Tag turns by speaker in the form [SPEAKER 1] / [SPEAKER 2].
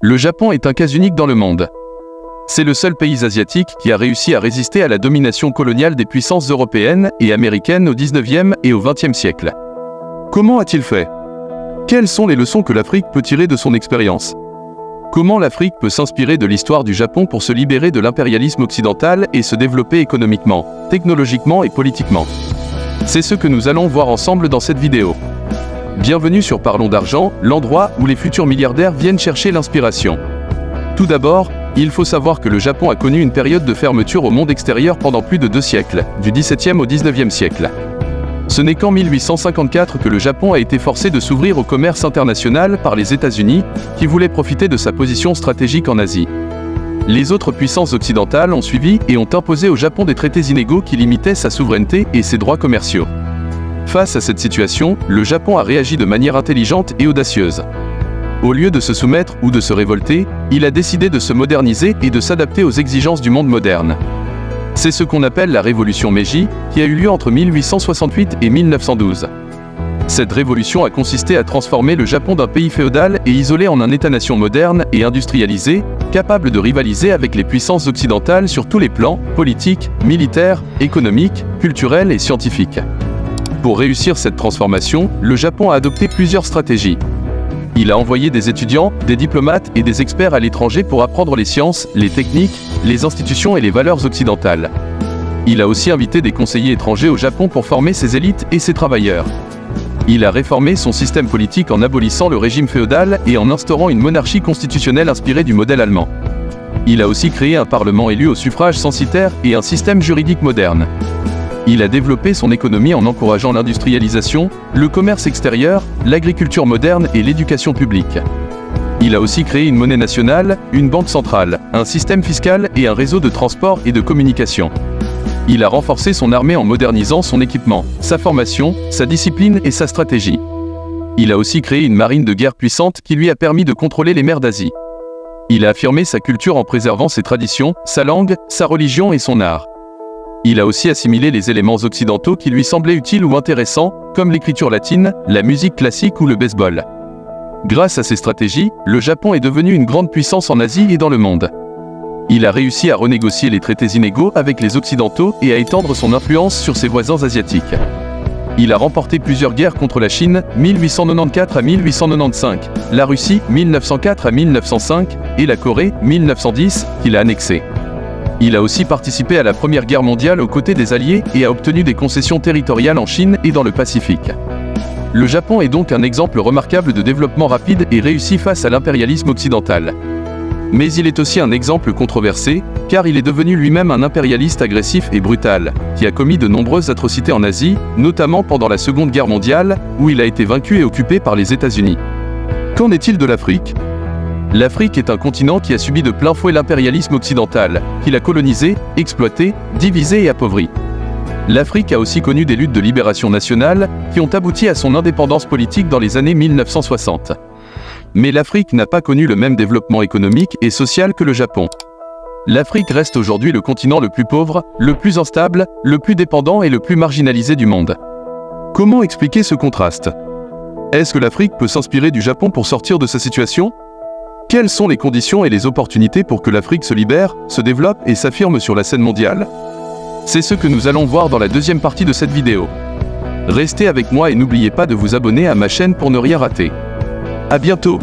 [SPEAKER 1] Le Japon est un cas unique dans le monde. C'est le seul pays asiatique qui a réussi à résister à la domination coloniale des puissances européennes et américaines au XIXe et au XXe siècle. Comment a-t-il fait? Quelles sont les leçons que l'Afrique peut tirer de son expérience? Comment l'Afrique peut s'inspirer de l'histoire du Japon pour se libérer de l'impérialisme occidental et se développer économiquement, technologiquement et politiquement? C'est ce que nous allons voir ensemble dans cette vidéo. Bienvenue sur Parlons d'argent, l'endroit où les futurs milliardaires viennent chercher l'inspiration. Tout d'abord, il faut savoir que le Japon a connu une période de fermeture au monde extérieur pendant plus de 2 siècles, du XVIIe au XIXe siècle. Ce n'est qu'en 1854 que le Japon a été forcé de s'ouvrir au commerce international par les États-Unis, qui voulaient profiter de sa position stratégique en Asie. Les autres puissances occidentales ont suivi et ont imposé au Japon des traités inégaux qui limitaient sa souveraineté et ses droits commerciaux. Face à cette situation, le Japon a réagi de manière intelligente et audacieuse. Au lieu de se soumettre ou de se révolter, il a décidé de se moderniser et de s'adapter aux exigences du monde moderne. C'est ce qu'on appelle la révolution Meiji, qui a eu lieu entre 1868 et 1912. Cette révolution a consisté à transformer le Japon d'un pays féodal et isolé en un État-nation moderne et industrialisé, capable de rivaliser avec les puissances occidentales sur tous les plans, politiques, militaires, économiques, culturels et scientifiques. Pour réussir cette transformation, le Japon a adopté plusieurs stratégies. Il a envoyé des étudiants, des diplomates et des experts à l'étranger pour apprendre les sciences, les techniques, les institutions et les valeurs occidentales. Il a aussi invité des conseillers étrangers au Japon pour former ses élites et ses travailleurs. Il a réformé son système politique en abolissant le régime féodal et en instaurant une monarchie constitutionnelle inspirée du modèle allemand. Il a aussi créé un parlement élu au suffrage censitaire et un système juridique moderne. Il a développé son économie en encourageant l'industrialisation, le commerce extérieur, l'agriculture moderne et l'éducation publique. Il a aussi créé une monnaie nationale, une banque centrale, un système fiscal et un réseau de transport et de communication. Il a renforcé son armée en modernisant son équipement, sa formation, sa discipline et sa stratégie. Il a aussi créé une marine de guerre puissante qui lui a permis de contrôler les mers d'Asie. Il a affirmé sa culture en préservant ses traditions, sa langue, sa religion et son art. Il a aussi assimilé les éléments occidentaux qui lui semblaient utiles ou intéressants, comme l'écriture latine, la musique classique ou le baseball. Grâce à ces stratégies, le Japon est devenu une grande puissance en Asie et dans le monde. Il a réussi à renégocier les traités inégaux avec les Occidentaux et à étendre son influence sur ses voisins asiatiques. Il a remporté plusieurs guerres contre la Chine, 1894 à 1895, la Russie, 1904 à 1905, et la Corée, 1910, qu'il a annexée. Il a aussi participé à la Première Guerre mondiale aux côtés des Alliés et a obtenu des concessions territoriales en Chine et dans le Pacifique. Le Japon est donc un exemple remarquable de développement rapide et réussi face à l'impérialisme occidental. Mais il est aussi un exemple controversé, car il est devenu lui-même un impérialiste agressif et brutal, qui a commis de nombreuses atrocités en Asie, notamment pendant la Seconde Guerre mondiale, où il a été vaincu et occupé par les États-Unis. Qu'en est-il de l'Afrique ? L'Afrique est un continent qui a subi de plein fouet l'impérialisme occidental, qu'il a colonisé, exploité, divisé et appauvri. L'Afrique a aussi connu des luttes de libération nationale, qui ont abouti à son indépendance politique dans les années 1960. Mais l'Afrique n'a pas connu le même développement économique et social que le Japon. L'Afrique reste aujourd'hui le continent le plus pauvre, le plus instable, le plus dépendant et le plus marginalisé du monde. Comment expliquer ce contraste? Est-ce que l'Afrique peut s'inspirer du Japon pour sortir de sa situation? Quelles sont les conditions et les opportunités pour que l'Afrique se libère, se développe et s'affirme sur la scène mondiale? C'est ce que nous allons voir dans la deuxième partie de cette vidéo. Restez avec moi et n'oubliez pas de vous abonner à ma chaîne pour ne rien rater. À bientôt!